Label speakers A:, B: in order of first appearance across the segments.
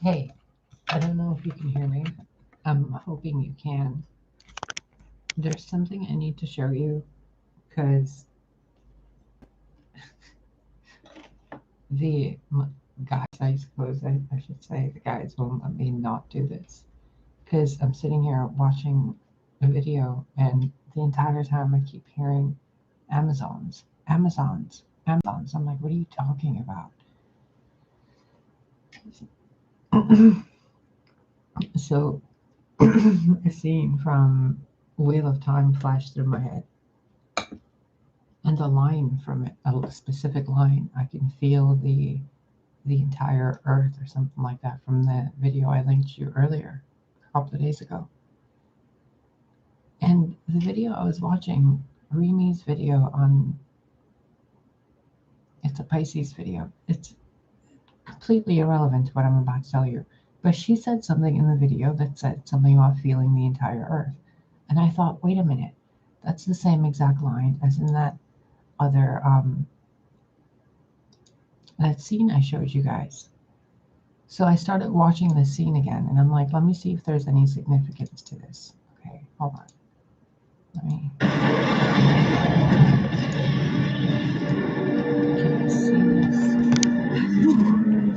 A: Hey, I don't know if you can hear me. I'm hoping you can. There's something I need to show you because guys, I suppose I should say, the guys won't let me not do this. Because I'm sitting here watching a video, and the entire time I keep hearing Amazons, Amazons, Amazons. I'm like, what are you talking about? So, a scene from Wheel of Time flashed through my head. And the line from it, a specific line, I can feel the entire earth or something like that from the video I linked you earlier, a couple of days ago. And the video I was watching, Rimi's video on, it's a Pisces video. It's completely irrelevant to what I'm about to tell you. But she said something in the video that said something about feeling the entire earth. And I thought, wait a minute, that's the same exact line as in that other that scene I showed you guys. So I started watching this scene again, and I'm like, let me see if there's any significance to this. Okay, hold on. Let me. Can you see this?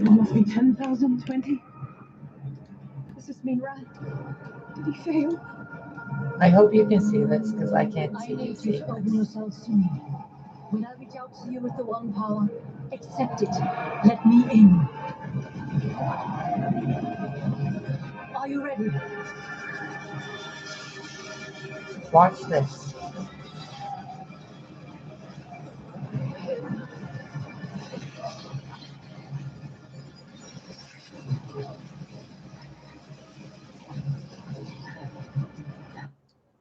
B: It must be 10,020. Does this mean right? Did he fail?
A: I hope you can see this because I can't see
B: I need
A: you
B: you to open yourselves to me. When I reach out to you with the one power, accept it. Let me in. Are you ready?
A: Watch this.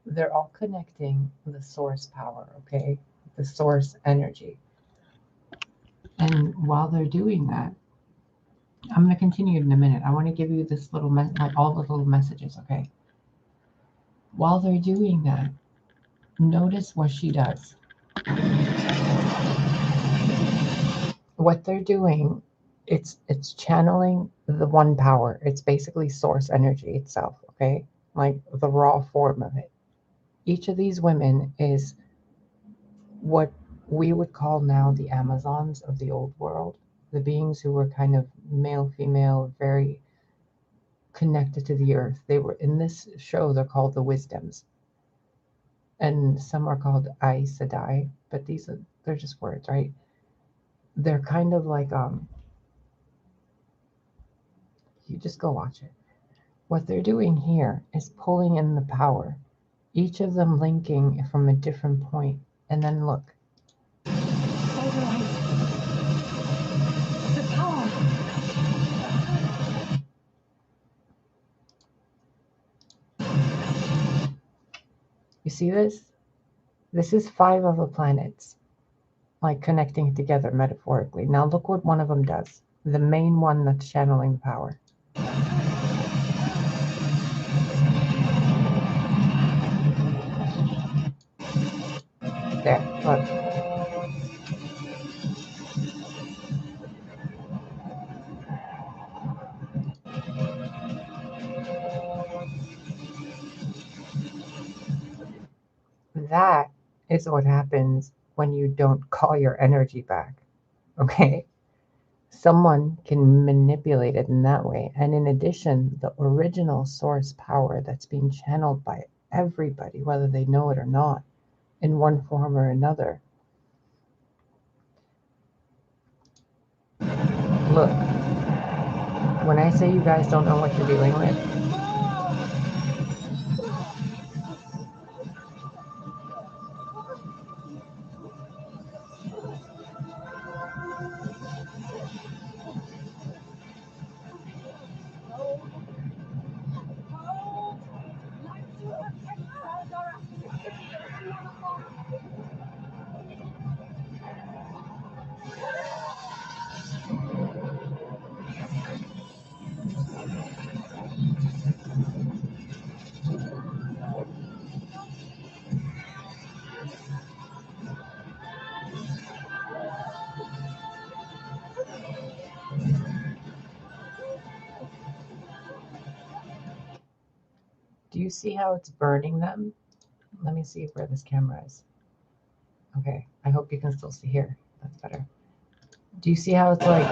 A: They're all connecting the source power, okay? The source energy. And while they're doing that, I'm going to continue in a minute. I want to give you this little, like all the little messages, okay? While they're doing that, notice what she does. What they're doing, it's channeling the one power. It's basically source energy itself, okay? Like the raw form of it. Each of these women is what we would call now the Amazons of the old world, the beings who were kind of male, female, very connected to the earth. They were in this show, they're called the Wisdoms. And some are called Aes Sedai, but they're just words, right? They're kind of like you just go watch it. What they're doing here is pulling in the power, each of them linking from a different point. And then look.
B: The power.
A: You see this? This is 5 of the planets, like connecting together metaphorically. Now look what one of them does. The main one that's channeling power. There, look. That is what happens when you don't call your energy back. Okay? Someone can manipulate it in that way. And in addition, the original source power that's being channeled by everybody, whether they know it or not, in one form or another. Look, when I say you guys don't know what you're dealing with, you see how it's burning them? Let me see where this camera is. Okay, I hope you can still see here. That's better. Do you see how it's like...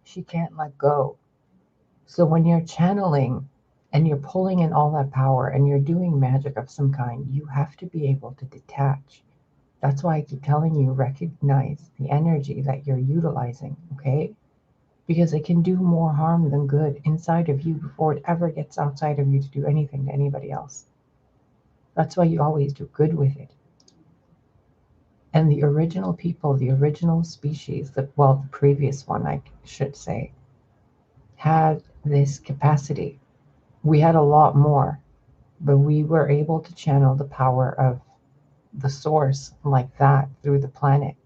A: She can't let go. So when you're channeling and you're pulling in all that power and you're doing magic of some kind, you have to be able to detach. That's why I keep telling you, recognize the energy that you're utilizing, okay? Because it can do more harm than good inside of you before it ever gets outside of you to do anything to anybody else. That's why you always do good with it. And the original people, the original species, the previous one, I should say, had this capacity. We had a lot more, but we were able to channel the power of the source like that through the planet.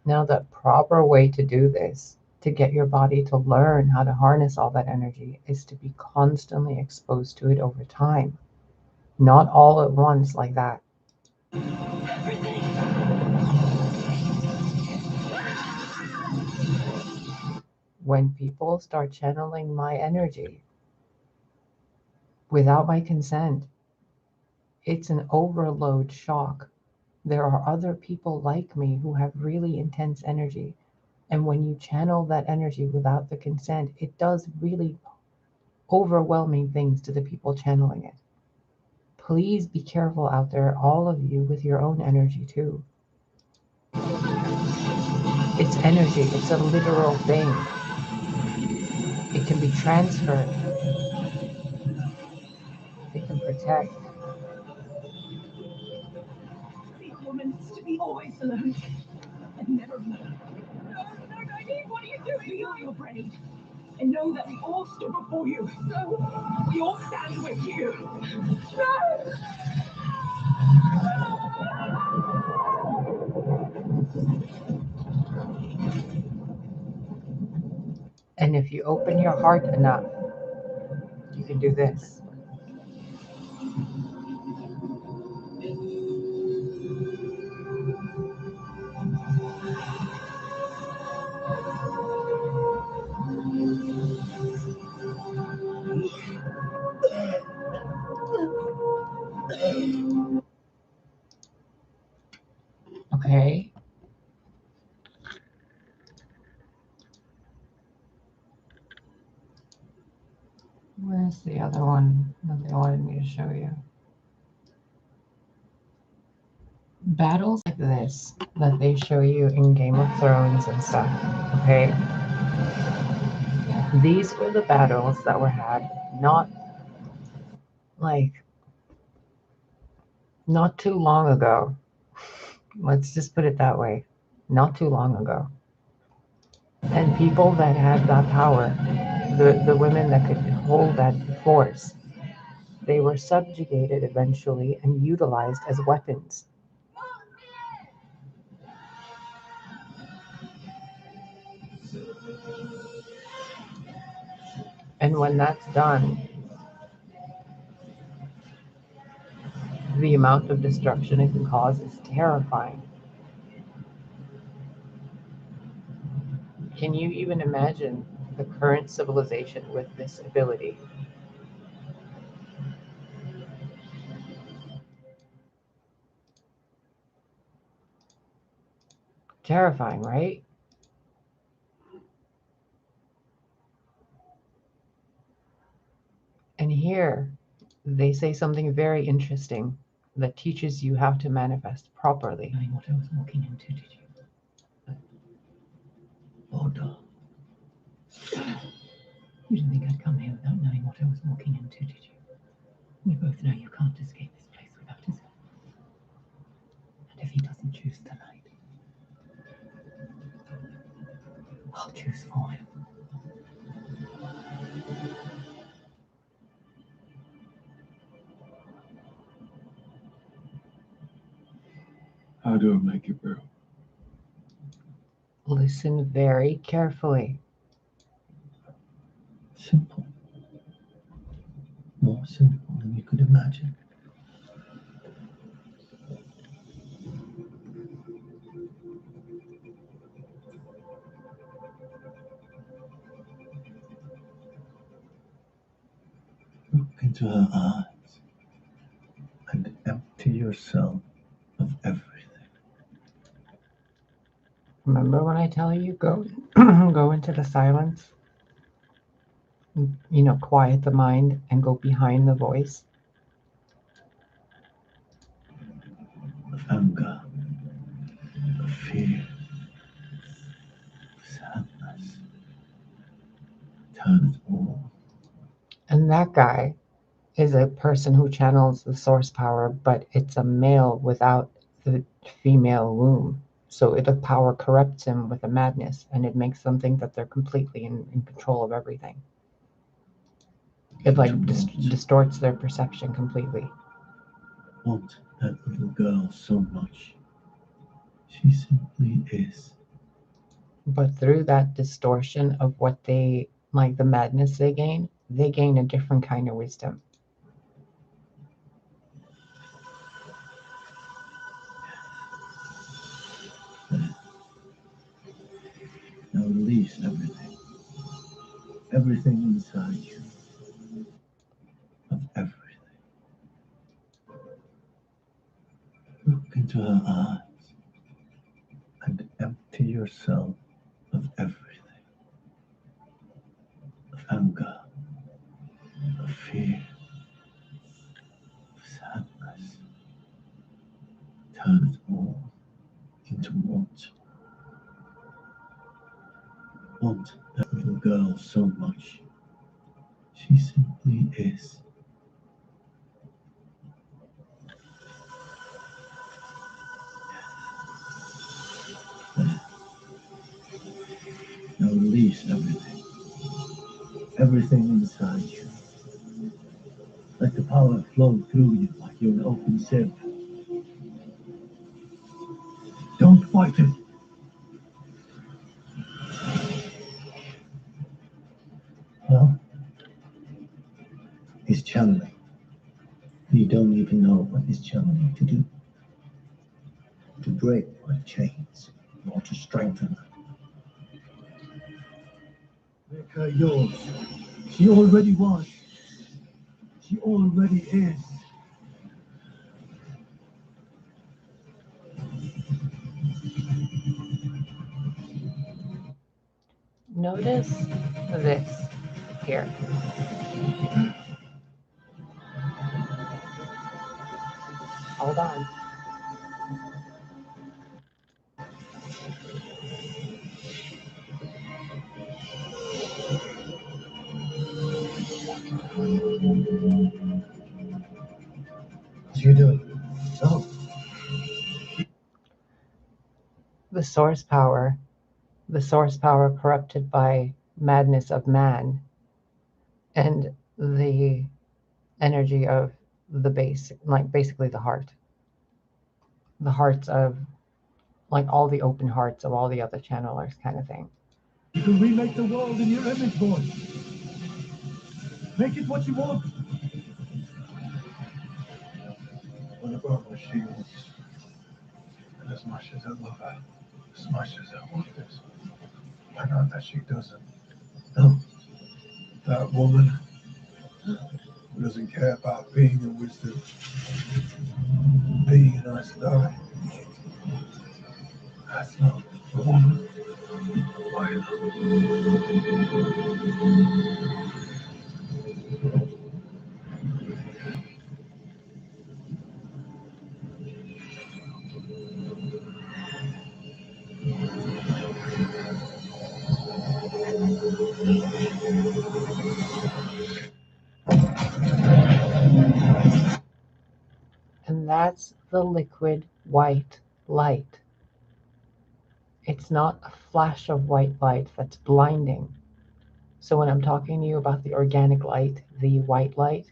A: Now, the proper way to do this, to get your body to learn how to harness all that energy, is to be constantly exposed to it over time. Not all at once like that. When people start channeling my energy without my consent, it's an overload shock. There are other people like me who have really intense energy. And when you channel that energy without the consent, it does really overwhelming things to the people channeling it. Please be careful out there, all of you, with your own energy too. It's energy, it's a literal thing. It can be transferred. It can protect.
B: The woman is to be always alone and never alone. No, Maggie, what are you doing? Feel your brain and know that we all stood before you. No, we all stand with you. No!
A: And if you open your heart enough, you can do this. Okay? Where's the other one that they wanted me to show you? Battles like this that they show you in Game of Thrones and stuff, okay? These were the battles that were had not too long ago. Let's just put it that way. Not too long ago. And people that had that power, the women that could hold that force, they were subjugated eventually and utilized as weapons. And when that's done, the amount of destruction it can cause is terrifying. Can you even imagine the current civilization with this ability? Terrifying, right? And here, they say something very interesting that teaches you how to manifest properly.
B: Knowing what I was walking into, did you? Bordeaux. You didn't think I'd come here without knowing what I was walking into, did you? We both know you can't escape this place without his help. And if he doesn't choose tonight, I'll choose for him. do it make you feel?
A: Listen very carefully.
B: Simple. More simple than you could imagine. Look into her eyes and empty yourself of everything.
A: Remember when I tell you go go into the silence, quiet the mind and go behind the voice?
B: Of anger, of fear, of sadness. Turn it all.
A: And that guy is a person who channels the source power, but it's a male without the female womb. So the power corrupts him with a madness, and it makes them think that they're completely in control of everything. It like distorts their perception completely.
B: Want that little girl so much. She simply is.
A: But through that distortion of what they like, the madness they gain a different kind of wisdom.
B: Now release everything. Everything inside you. Of everything. Look into her eyes and empty yourself of everything. Of anger, of fear, of sadness. Turn it all into want. Want that little girl so much. She simply is. Now release everything. Everything inside you. Let the power flow through you like you're an open sieve. Don't fight it. Well, he's channeling. You don't even know what he's channeling to do. To break my chains, or to strengthen them. Make her yours. She already was. She already is.
A: Notice this here. Hold on.
B: What are you doing? No.
A: The source power, the source power corrupted by madness of man, and the energy of the base, like basically the hearts of like all the open hearts of all the other channelers, kind of thing.
B: You can remake the world in your image, boy. Make it what you want. What about what she wants? And as much as I love her, as much as I want this, I know that she doesn't. No. That woman who doesn't care about being a wisdom, being a nice guy. That's not the woman I love.
A: And that's the liquid white light. It's not a flash of white light that's blinding. So when I'm talking to you about the organic light, the white light,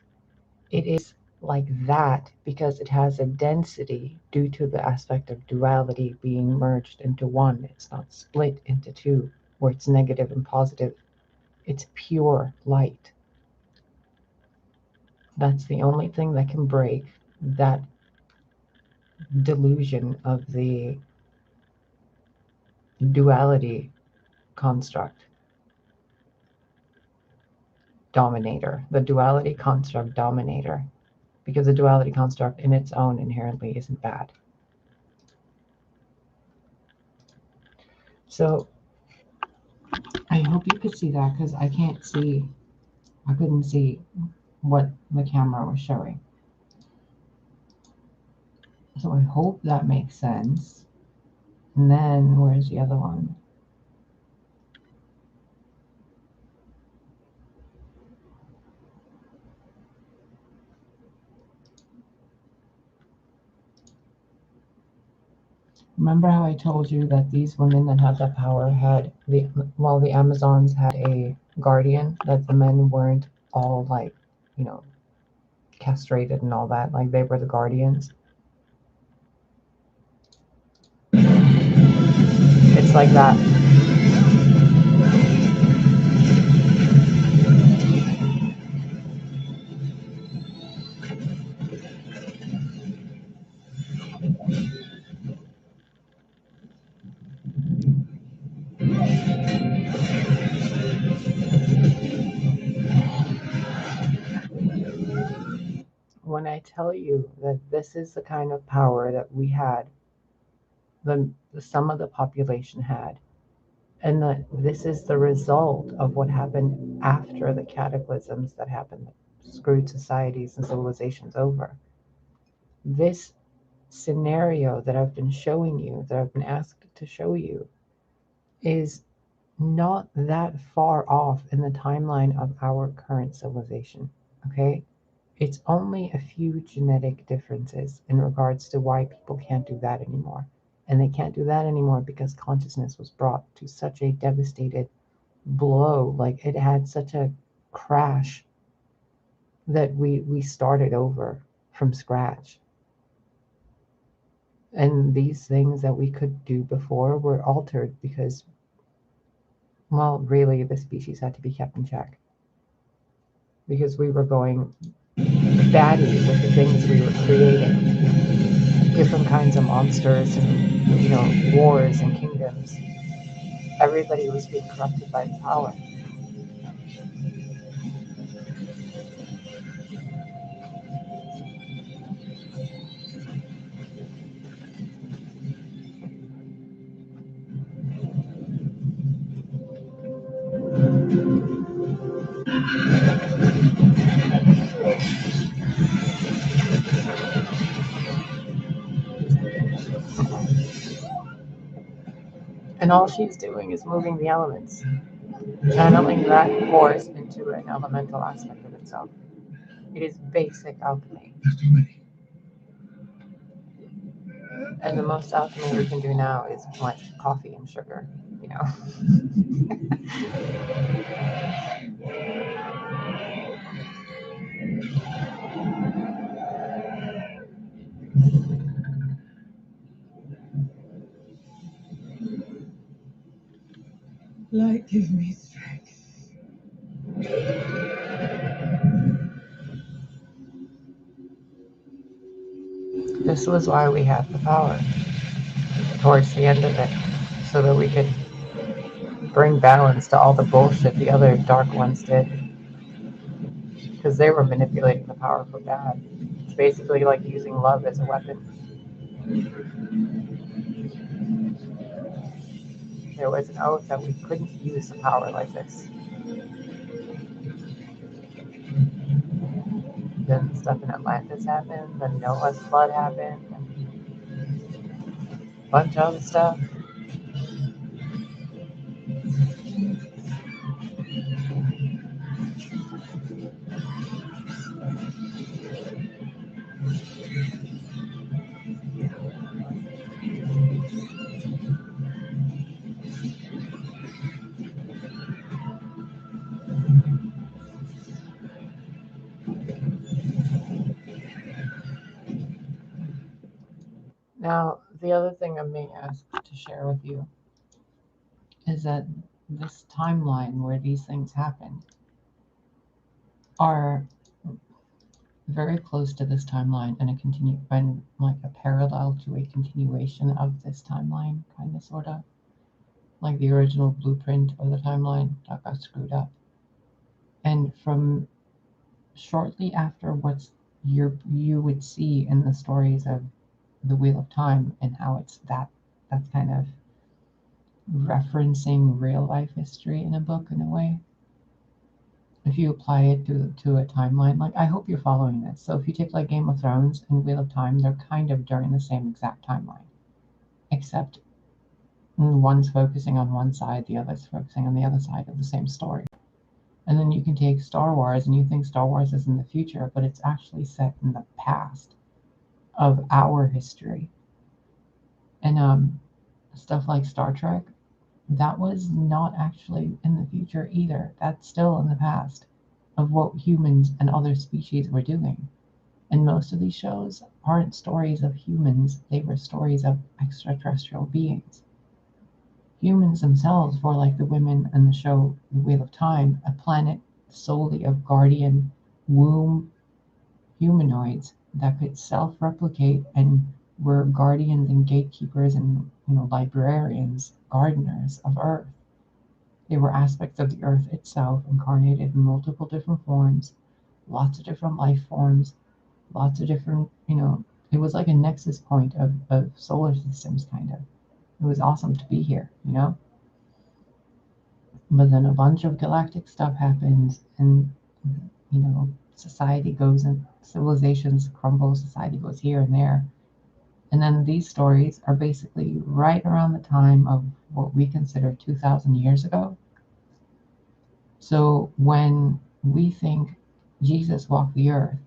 A: it is like that because it has a density due to the aspect of duality being merged into one. It's not split into two where it's negative and positive. It's pure light. That's the only thing that can break that delusion of the duality construct dominator, the duality construct dominator, because the duality construct in its own inherently isn't bad. So I hope you could see that because I can't see, I couldn't see what the camera was showing. So I hope that makes sense. And then where's the other one? Remember how I told you that these women that had that power had the Amazons had a guardian, that the men weren't all like, you know, castrated and all that, like they were the guardians. It's like that. When I tell you that this is the kind of power that we had, the sum of the population had, and that this is the result of what happened after the cataclysms that happened that screwed societies and civilizations over. This scenario that I've been showing you, that I've been asked to show you, is not that far off in the timeline of our current civilization. Okay? It's only a few genetic differences in regards to why people can't do that anymore. And they can't do that anymore because consciousness was brought to such a devastated blow. Like it had such a crash that we started over from scratch. And these things that we could do before were altered because, well, really, the species had to be kept in check because we were going batty with the things we were creating, different kinds of monsters and, wars and kingdoms. Everybody was being corrupted by the power. And all she's doing is moving the elements, channeling that force into an elemental aspect of itself. It is basic alchemy. And the most alchemy we can do now is like coffee and sugar, you know.
B: Light, give me strength.
A: This was why we had the power towards the end of it, so that we could bring balance to all the bullshit the other dark ones did, because they were manipulating the power for bad. It's basically like using love as a weapon. There was an oath that we couldn't use the power like this. Then stuff in Atlantis happened, then Noah's flood happened, and a bunch of other stuff. Now, the other thing I'm being asked to share with you is that this timeline where these things happen are very close to this timeline and like a parallel to a continuation of this timeline, kind of sort of like the original blueprint of the timeline that got screwed up. And from shortly after you would see in the stories of the Wheel of Time and how that's kind of referencing real life history in a book in a way. If you apply it to a timeline, like I hope you're following this. So if you take like Game of Thrones and Wheel of Time, they're kind of during the same exact timeline, except one's focusing on one side, the other's focusing on the other side of the same story. And then you can take Star Wars and you think Star Wars is in the future, but it's actually set in the past of our history. And stuff like Star Trek, that was not actually in the future either. That's still in the past of what humans and other species were doing. And most of these shows aren't stories of humans, they were stories of extraterrestrial beings. Humans themselves were like the women in the show The Wheel of Time, a planet solely of guardian womb humanoids that could self-replicate and were guardians and gatekeepers and librarians, gardeners of Earth. They were aspects of the Earth itself, incarnated in multiple different forms, lots of different life forms, lots of different, it was like a nexus point of solar systems, kind of. It was awesome to be here. But then a bunch of galactic stuff happens, and society goes and civilizations crumble, society goes here and there. And then these stories are basically right around the time of what we consider 2,000 years ago. So when we think Jesus walked the earth,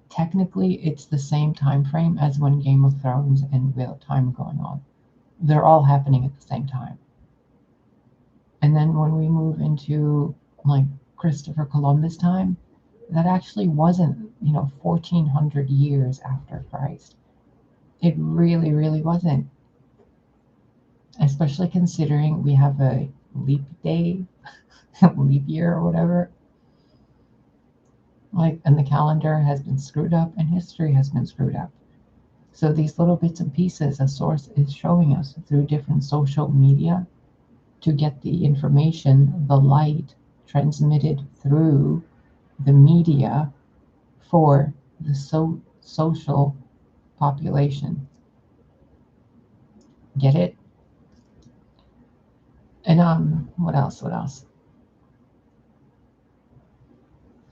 A: technically it's the same time frame as when Game of Thrones and Wheel of Time are going on. They're all happening at the same time. And then when we move into like Christopher Columbus time, that actually wasn't 1400 years after Christ. It really, really wasn't. Especially considering we have a leap day, leap year or whatever. Like, and the calendar has been screwed up and history has been screwed up. So these little bits and pieces a source is showing us through different social media to get the information, the light transmitted through the media for the social population. Get it? And what else?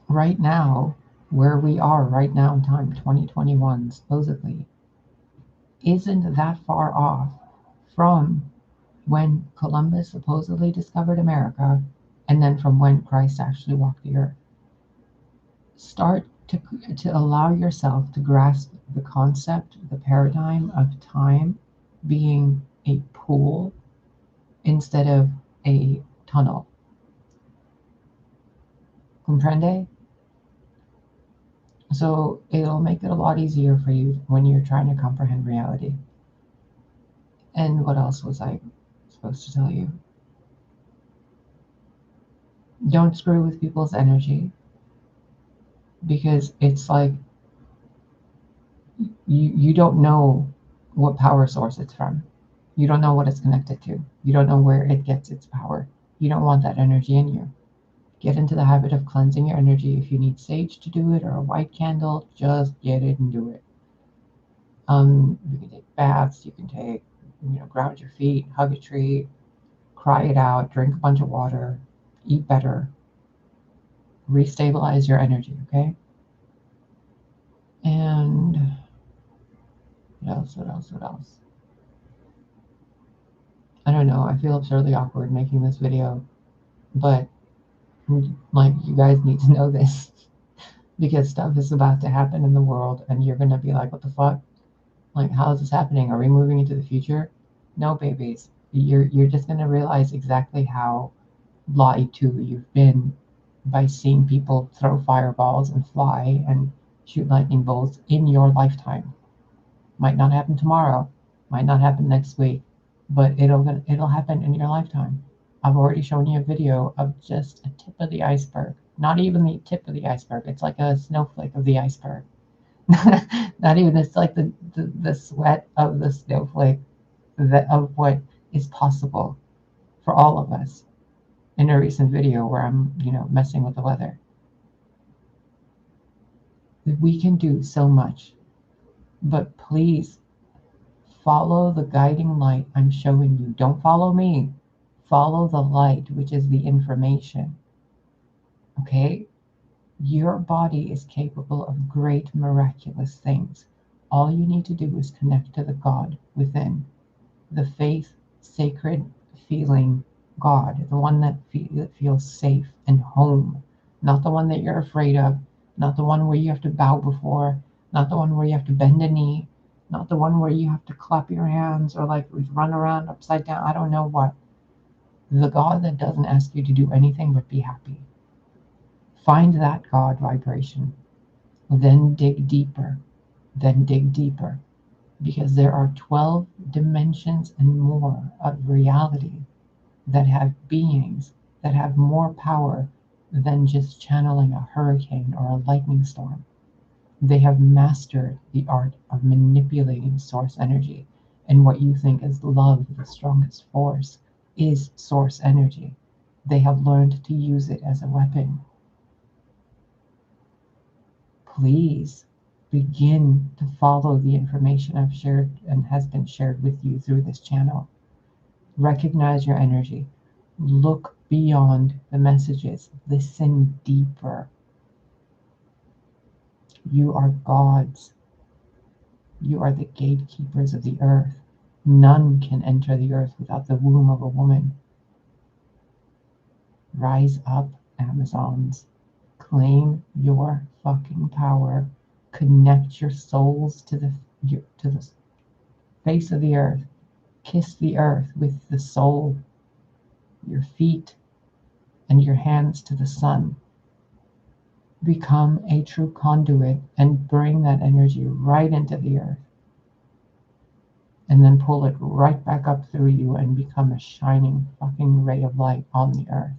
A: Right now, where we are right now in time, 2021 supposedly, isn't that far off from when Columbus supposedly discovered America, and then from when Christ actually walked the earth. Start to allow yourself to grasp the concept, the paradigm of time being a pool instead of a tunnel. Comprende? So it'll make it a lot easier for you when you're trying to comprehend reality. And what else was I supposed to tell you? Don't screw with people's energy, because it's like you don't know what power source it's from. You don't know what it's connected to. You don't know where it gets its power. You don't want that energy in you. Get into the habit of cleansing your energy. If you need sage to do it or a white candle, just get it and do it. You can take baths. You can take, ground your feet, hug a tree, cry it out, drink a bunch of water, eat better, restabilize your energy, okay? And what else? I don't know. I feel absurdly awkward making this video, but like, you guys need to know this because stuff is about to happen in the world, and you're gonna be like, "What the fuck? Like, how is this happening? Are we moving into the future?" No, babies. You're just gonna realize exactly how lied to you've been by seeing people throw fireballs and fly and shoot lightning bolts in your lifetime. Might not happen tomorrow, might not happen next week, but it'll happen in your lifetime. I've already shown you a video of just a tip of the iceberg. Not even the tip of the iceberg. It's like a snowflake of the iceberg. Not even, it's like the sweat of the snowflake of what is possible for all of us in a recent video where I'm, messing with the weather. We can do so much, but please follow the guiding light I'm showing you. Don't follow me. Follow the light, which is the information. Okay? Your body is capable of great miraculous things. All you need to do is connect to the God within, the faith, sacred feeling God, the one that feels safe and home, not the one that you're afraid of, not the one where you have to bow before, not the one where you have to bend a knee, not the one where you have to clap your hands or like run around upside down. I don't know what. The God that doesn't ask you to do anything but be happy. Find that God vibration. Then dig deeper. Then dig deeper. Because there are 12 dimensions and more of reality that have beings that have more power than just channeling a hurricane or a lightning storm. They have mastered the art of manipulating source energy. And what you think is love, the strongest force, is source energy. They have learned to use it as a weapon. Please begin to follow the information I've shared and has been shared with you through this channel. Recognize your energy. Look beyond the messages. Listen deeper. You are gods. You are the gatekeepers of the earth. None can enter the earth without the womb of a woman. Rise up, Amazons. Claim your fucking power. Connect your souls to the face of the earth. Kiss the earth with the soul, your feet and your hands to the sun. Become a true conduit and bring that energy right into the earth. And then pull it right back up through you and become a shining fucking ray of light on the earth.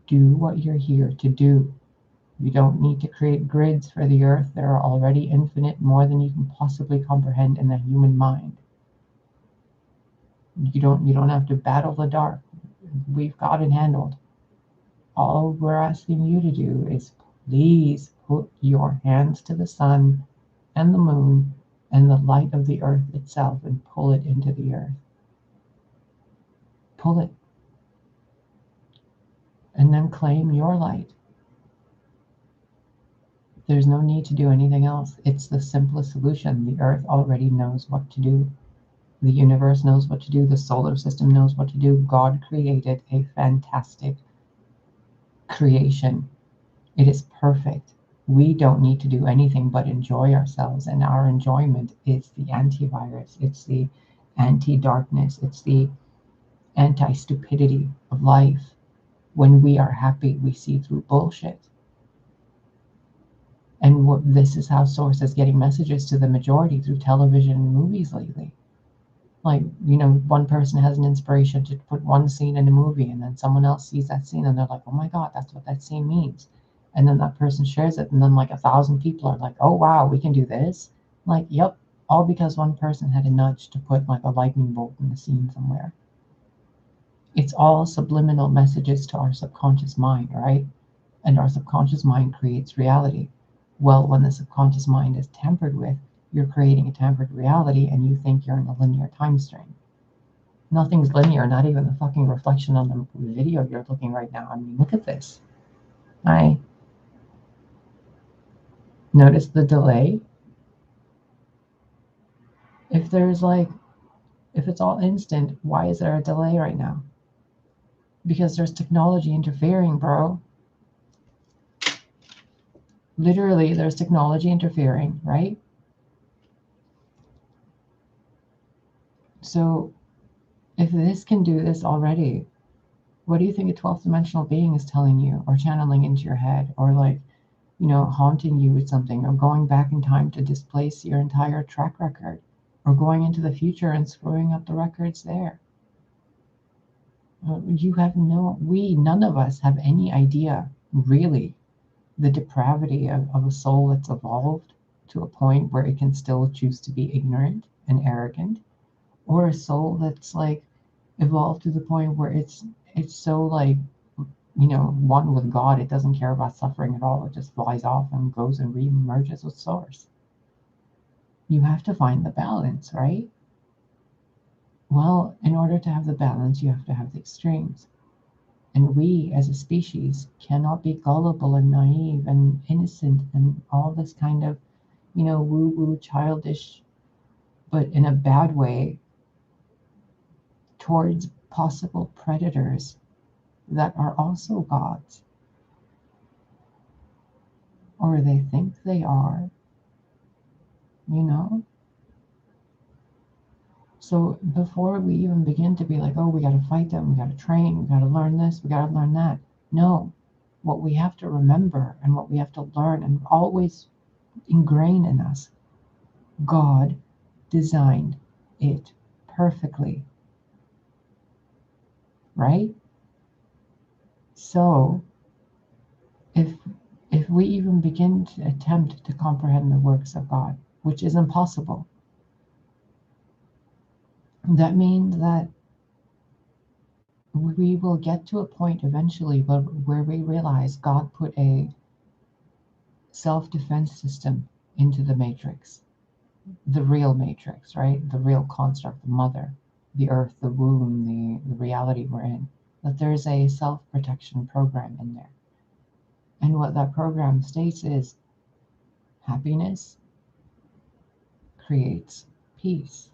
A: Do what you're here to do. You don't need to create grids for the earth. There are already infinite, more than you can possibly comprehend in the human mind. You don't have to battle the dark. We've got it handled. All we're asking you to do is please put your hands to the sun and the moon and the light of the earth itself and pull it into the earth. Pull it. And then claim your light. There's no need to do anything else. It's the simplest solution. The earth already knows what to do. The universe knows what to do. The solar system knows what to do. God created a fantastic creation. It is perfect. We don't need to do anything but enjoy ourselves, and our enjoyment is the antivirus. It's the anti-darkness. It's the anti-stupidity of life. When we are happy, we see through bullshit. And this is how Source is getting messages to the majority through television and movies lately. Like, one person has an inspiration to put one scene in a movie, and then someone else sees that scene and they're like, oh my God, that's what that scene means. And then that person shares it, and then like 1,000 people are like, oh wow, we can do this. Like, yep, all because one person had a nudge to put like a lightning bolt in the scene somewhere. It's all subliminal messages to our subconscious mind, right? And our subconscious mind creates reality. Well, when the subconscious mind is tampered with, you're creating a tampered reality, and you think you're in a linear time stream. Nothing's linear, not even the fucking reflection on the video you're looking right now. I mean, look at this. Notice the delay. If it's all instant, why is there a delay right now? Because there's technology interfering, bro. Literally, there's technology interfering, right? So if this can do this already, what do you think a 12th dimensional being is telling you or channeling into your head? Or like haunting you with something, or going back in time to displace your entire track record, or going into the future and screwing up the records there. None of us have any idea, really, the depravity of a soul that's evolved to a point where it can still choose to be ignorant and arrogant, or a soul that's like evolved to the point where it's so like one with God, it doesn't care about suffering at all. It just flies off and goes and re-merges with source. You have to find the balance, right? Well, in order to have the balance, you have to have the extremes. And we as a species cannot be gullible and naive and innocent and all this kind of, woo-woo childish, but in a bad way, towards possible predators that are also gods. Or they think they are, you know? So before we even begin to be like, oh, we got to fight them, we got to train, we got to learn this, we got to learn that. No, what we have to remember and what we have to learn and always ingrain in us, God designed it perfectly, right? So if if we even begin to attempt to comprehend the works of God, which is impossible, that means that we will get to a point eventually where we realize God put a self-defense system into the matrix, the real matrix, right? The real construct, the mother, the earth, the womb, the reality we're in. That there's a self-protection program in there. And what that program states is happiness creates peace.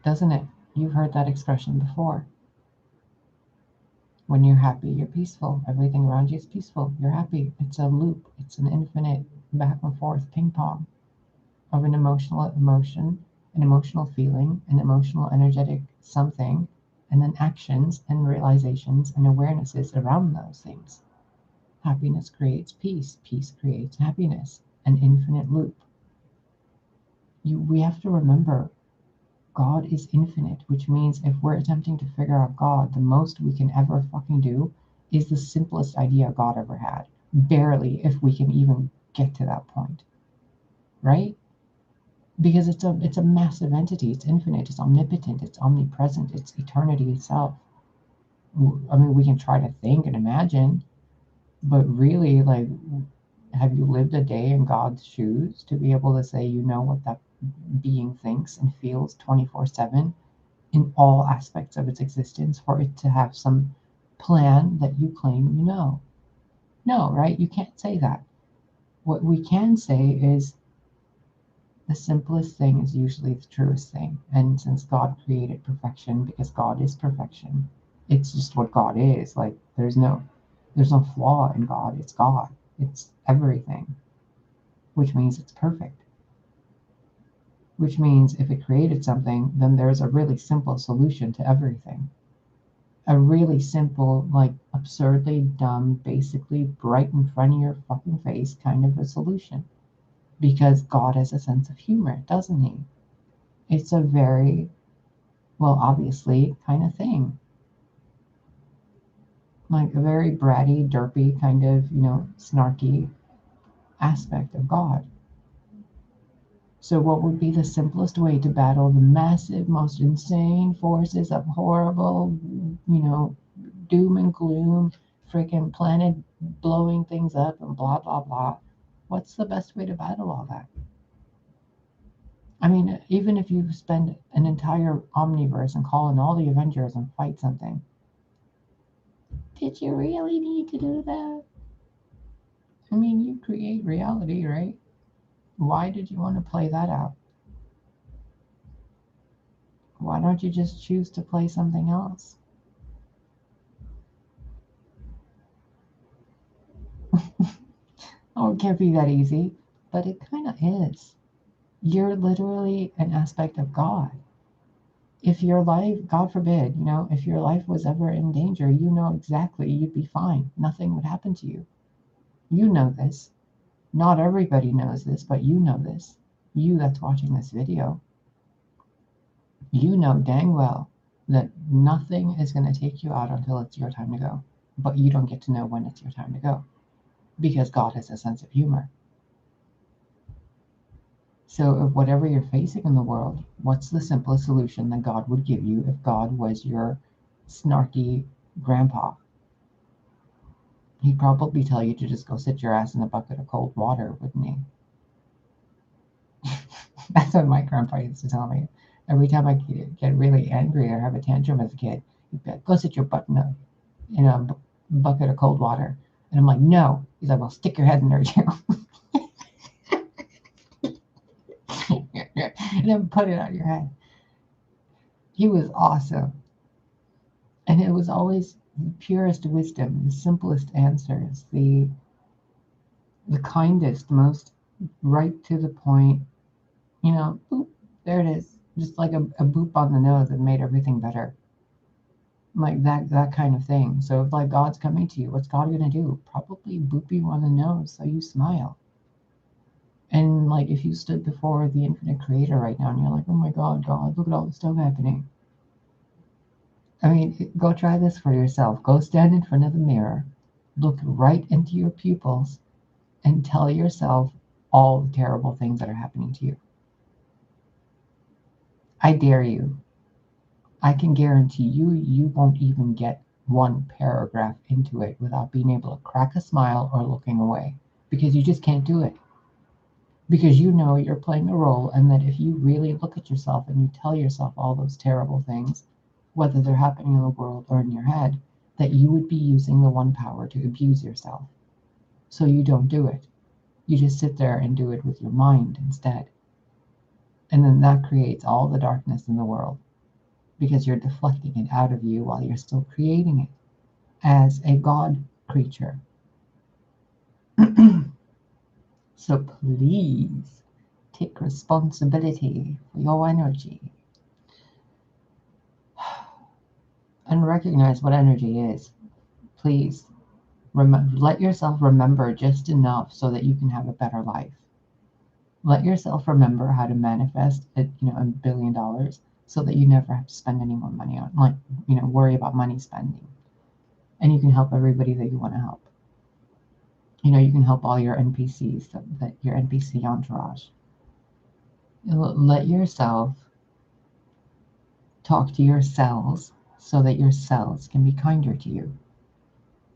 A: Doesn't it? You've heard that expression before. When you're happy, you're peaceful. Everything around you is peaceful. You're happy. It's a loop. It's an infinite back and forth ping pong of an emotional emotion, an emotional feeling, an emotional energetic something, and then actions and realizations and awarenesses around those things. Happiness creates peace. Peace creates happiness. An infinite loop. We have to remember God is infinite, which means if we're attempting to figure out God, the most we can ever fucking do is the simplest idea God ever had. Barely, if we can even get to that point. Right? Because it's a massive entity, it's infinite, it's omnipotent, it's omnipresent, it's eternity itself. I mean, we can try to think and imagine, but really, like, have you lived a day in God's shoes to be able to say you know what that being thinks and feels 24/7 in all aspects of its existence, for it to have some plan that you claim you know? No, right? You can't say that. What we can say is the simplest thing is usually the truest thing. And since God created perfection, because God is perfection, it's just what God is. Like there's no flaw in God. It's God. It's everything, which means it's perfect. Which means if it created something, then there's a really simple solution to everything. A really simple, like absurdly dumb, basically right in front of your fucking face kind of a solution. Because God has a sense of humor, doesn't he? It's a very, well, obviously kind of thing. Like a very bratty, derpy, kind of, snarky aspect of God. So, what would be the simplest way to battle the massive, most insane forces of horrible, doom and gloom, freaking planet blowing things up and blah, blah, blah? What's the best way to battle all that? I mean, even if you spend an entire omniverse and call in all the Avengers and fight something, did you really need to do that? I mean, you create reality, right? Why did you want to play that out? Why don't you just choose to play something else? Oh, it can't be that easy, but it kind of is. You're literally an aspect of God. If your life, God forbid, if your life was ever in danger, you know exactly you'd be fine. Nothing would happen to you. You know this. Not everybody knows this, but you know this. You that's watching this video, you know dang well that nothing is going to take you out until it's your time to go. But you don't get to know when it's your time to go because God has a sense of humor. So, if whatever you're facing in the world, what's the simplest solution that God would give you if God was your snarky grandpa? He'd probably tell you to just go sit your ass in a bucket of cold water, wouldn't he? That's what my grandpa used to tell me. Every time I get really angry or have a tantrum as a kid, he'd be like, go sit your butt in a bucket of cold water. And I'm like, no. He's like, well, stick your head in there too. And then put it on your head. He was awesome. And it was always the purest wisdom, the simplest answers, the kindest, most right to the point, boop, there it is. Just like a boop on the nose that made everything better. Like that kind of thing. So if like God's coming to you, what's God gonna do? Probably boop you on the nose so you smile. And like if you stood before the infinite creator right now and you're like, oh my God, God, look at all the stuff happening. I mean, go try this for yourself. Go stand in front of the mirror, look right into your pupils, and tell yourself all the terrible things that are happening to you. I dare you. I can guarantee you, you won't even get one paragraph into it without being able to crack a smile or looking away because you just can't do it. Because you know you're playing a role, and that if you really look at yourself and you tell yourself all those terrible things, whether they're happening in the world or in your head, that you would be using the one power to abuse yourself. So you don't do it. You just sit there and do it with your mind instead. And then that creates all the darkness in the world because you're deflecting it out of you while you're still creating it as a God creature. So please take responsibility for your energy and recognize what energy is. Please let yourself remember just enough so that you can have a better life. Let yourself remember how to manifest $1 billion so that you never have to spend any more money on, like, worry about money spending. And you can help everybody that you want to help. You can help all your NPCs, that your NPC entourage. Let yourself talk to your cells so that your cells can be kinder to you.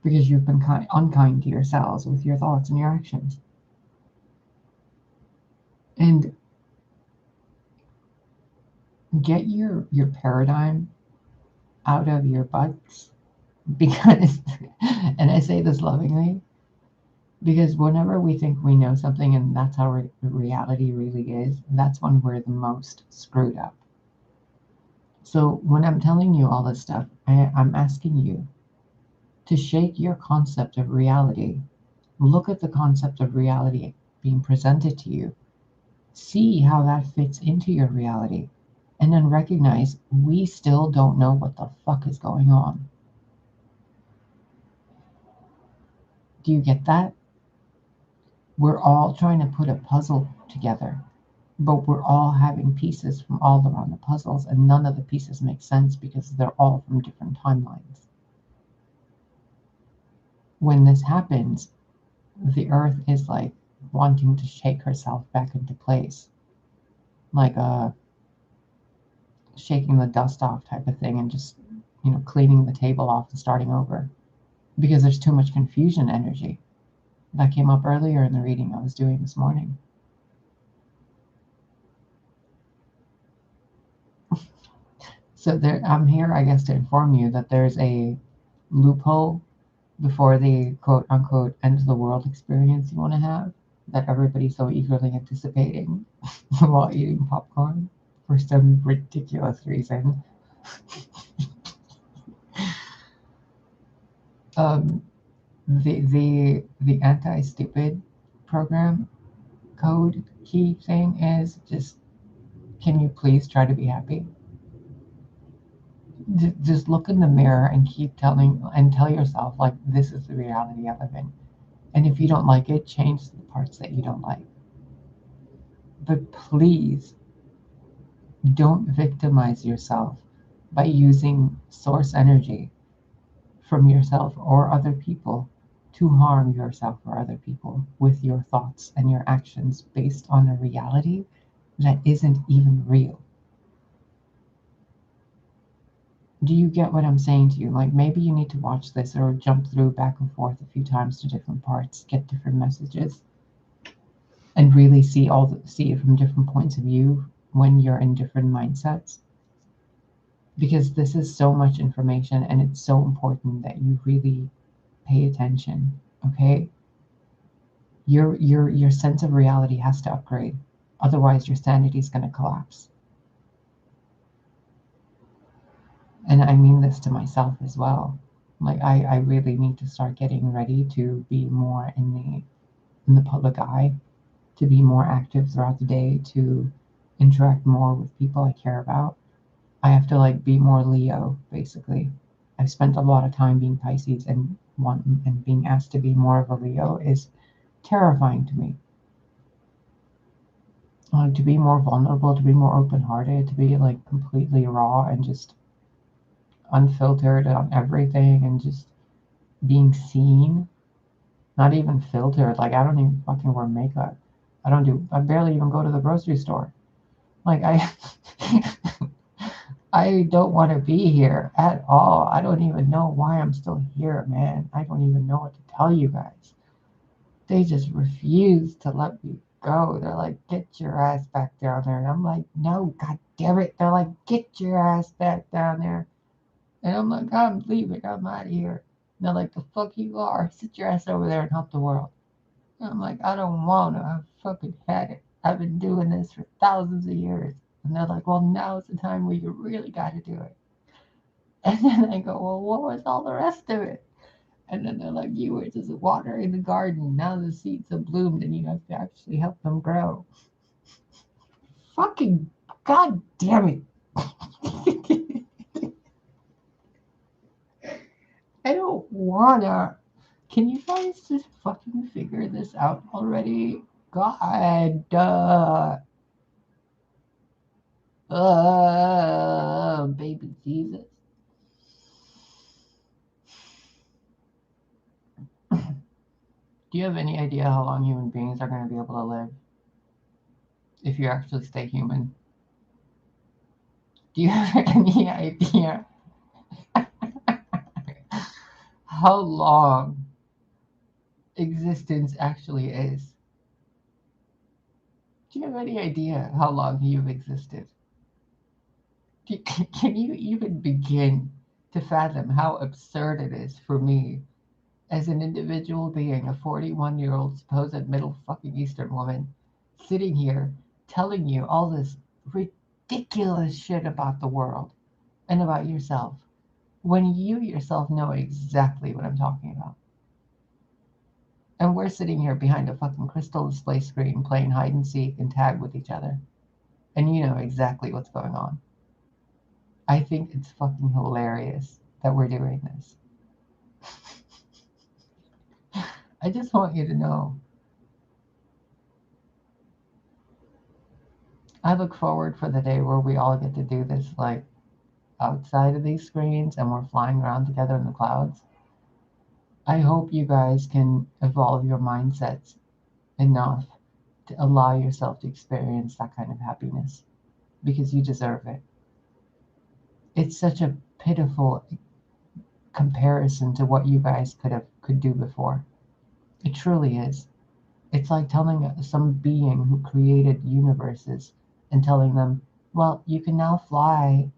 A: Because you've been unkind to your cells with your thoughts and your actions. And get your paradigm out of your butts because, and I say this lovingly, because whenever we think we know something and that's how reality really is, that's when we're the most screwed up. So when I'm telling you all this stuff, I'm asking you to shake your concept of reality. Look at the concept of reality being presented to you. See how that fits into your reality. And then recognize we still don't know what the fuck is going on. Do you get that? We're all trying to put a puzzle together, but we're all having pieces from all around the puzzles, and none of the pieces make sense because they're all from different timelines. When this happens, the earth is like wanting to shake herself back into place, like shaking the dust off type of thing, and just cleaning the table off and starting over because there's too much confusion energy. That came up earlier in the reading I was doing this morning. So I'm here, I guess, to inform you that there's a loophole before the quote unquote end of the world experience you want to have that everybody's so eagerly anticipating while eating popcorn for some ridiculous reason. The anti-stupid program code key thing is just, can you please try to be happy? Just look in the mirror and keep tell yourself like this is the reality I live in. And if you don't like it, change the parts that you don't like. But please don't victimize yourself by using source energy from yourself or other people to harm yourself or other people with your thoughts and your actions based on a reality that isn't even real. Do you get what I'm saying to you? Like maybe you need to watch this or jump through back and forth a few times to different parts, get different messages, and really see it from different points of view when you're in different mindsets. Because this is so much information and it's so important that you really pay attention. Okay? Your sense of reality has to upgrade. Otherwise your sanity is gonna collapse. And I mean this to myself as well. Like I really need to start getting ready to be more in the public eye, to be more active throughout the day, to interact more with people I care about. I have to like be more Leo, basically. I've spent a lot of time being Pisces and being asked to be more of a Leo is terrifying to me. To be more vulnerable, to be more open hearted, to be like completely raw and just unfiltered on everything and just being seen, not even filtered. Like I don't even fucking wear makeup. I barely even go to the grocery store. Like I don't want to be here at all. I don't even know why I'm still here, man. I don't even know what to tell you guys. They just refuse to let me go. They're like, get your ass back down there. And I'm like, no, god damn it. They're like, get your ass back down there. And I'm like, I'm leaving. I'm out of here. And they're like, the fuck you are. Sit your ass over there and help the world. And I'm like, I don't want to. I've fucking had it. I've been doing this for thousands of years. And they're like, well, now's the time where you really got to do it. And then I go, well, what was all the rest of it? And then they're like, you were just watering the garden. Now the seeds have bloomed and you have to actually help them grow. Fucking god damn it. I don't wanna. Can you guys just fucking figure this out already? God. Baby Jesus. Do you have any idea how long human beings are going to be able to live if you actually stay human? Do you have any idea how long existence actually is? Do you have any idea how long you've existed? Can you even begin to fathom how absurd it is for me as an individual being, a 41-year-old supposed Middle fucking Eastern woman, sitting here telling you all this ridiculous shit about the world and about yourself when you yourself know exactly what I'm talking about? And we're sitting here behind a fucking crystal display screen playing hide and seek and tag with each other. And you know exactly what's going on. I think it's fucking hilarious that we're doing this. I just want you to know. I look forward for the day where we all get to do this like outside of these screens and we're flying around together in the clouds. I hope you guys can evolve your mindsets enough to allow yourself to experience that kind of happiness because you deserve it. It's such a pitiful comparison to what you guys could do before. It truly is. It's like telling some being who created universes and telling them, well, you can now fly.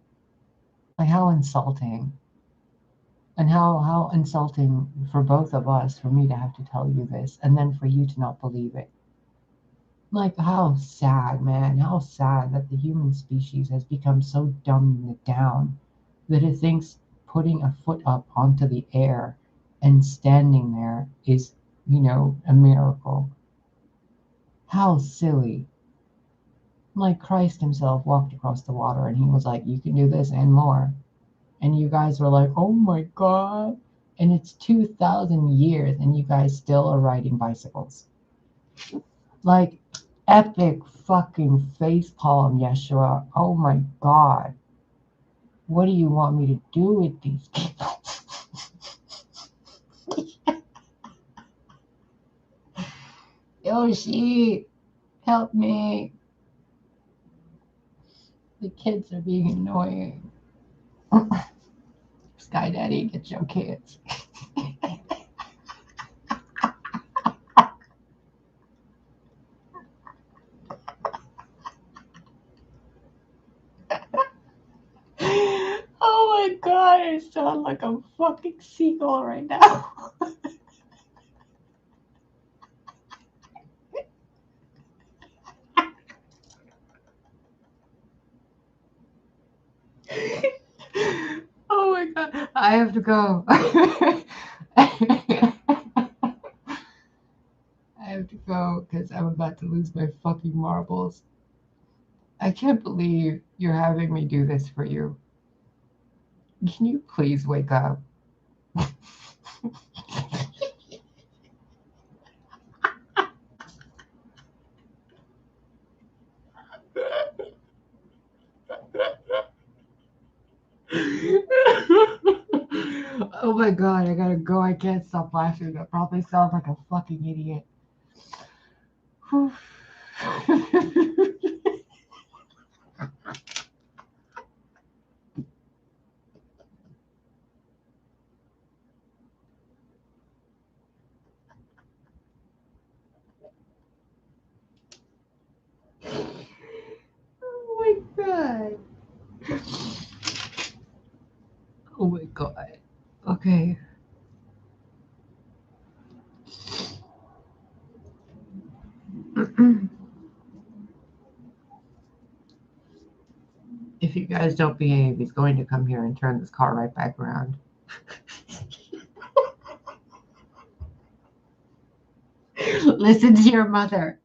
A: Like how insulting. And how insulting for both of us, for me to have to tell you this, and then for you to not believe it. Like, how sad, man. How sad that the human species has become so dumbed down that it thinks putting a foot up onto the air and standing there is, a miracle. How silly. Like Christ himself walked across the water and he was like, you can do this and more. And you guys were like, oh my God, And it's 2,000 years and you guys still are riding bicycles. Like, epic fucking facepalm, Yeshua. Oh my God. What do you want me to do with these people? Yoshi, help me. The kids are being annoying. Sky Daddy, get your kids. Oh my God, I sound like a fucking seagull right now. Oh my God, I have to go. I have to go because I'm about to lose my fucking marbles. I can't believe you're having me do this for you. Can you please wake up? Oh my God, I gotta go. I can't stop laughing. I probably sound like a fucking idiot. Whew. Oh my God. Oh my God. Okay. If you guys don't behave, he's going to come here and turn this car right back around. Listen to your mother.